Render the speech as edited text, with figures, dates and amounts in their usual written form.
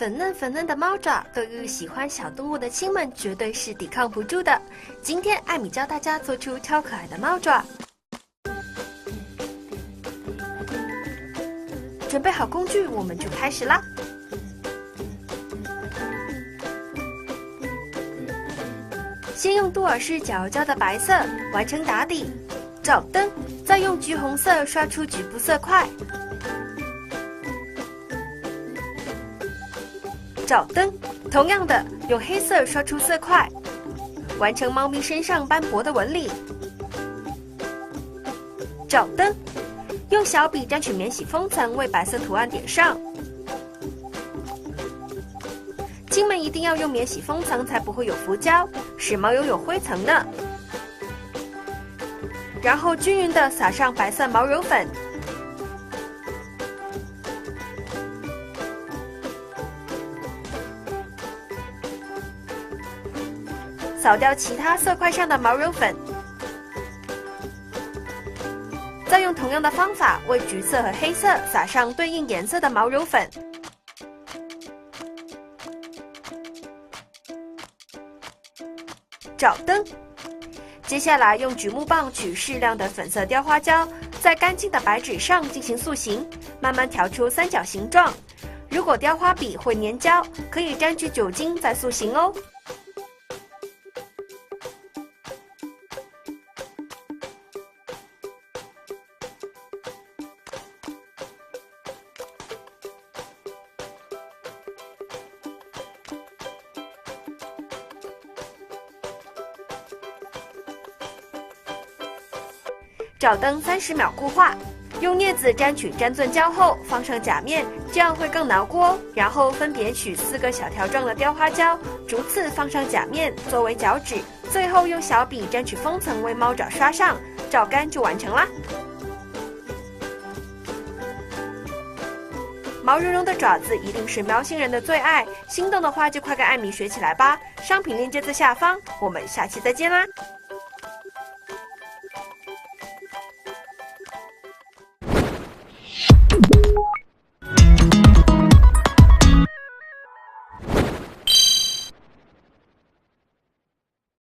粉嫩粉嫩的猫爪，对于喜欢小动物的亲们绝对是抵抗不住的。今天艾米教大家做出超可爱的猫爪。准备好工具，我们就开始啦。先用杜尔氏角胶的白色完成打底，照灯，再用橘红色刷出局部色块。照灯，同样的用黑色刷出色块，完成猫咪身上斑驳的纹理。照灯，用小笔沾取免洗封层为白色图案点上。亲们一定要用免洗封层，才不会有浮胶，使毛油有灰层呢。然后均匀的撒上白色毛柔粉。扫掉其他色块上的毛柔粉，再用同样的方法为橘色和黑色撒上对应颜色的毛柔粉。照灯，接下来用榉木棒取适量的粉色雕花胶，在干净的白纸上进行塑形，慢慢调出三角形状。如果雕花笔会粘胶，可以沾取酒精再塑形哦。照灯30秒固化，用镊子沾取粘钻胶后放上假面，这样会更牢固哦。然后分别取4个小条状的雕花胶，逐次放上假面作为脚趾，最后用小笔沾取封层为猫爪刷上，照干就完成啦。毛茸茸的爪子一定是喵星人的最爱，心动的话就快跟艾米学起来吧。商品链接在下方，我们下期再见啦！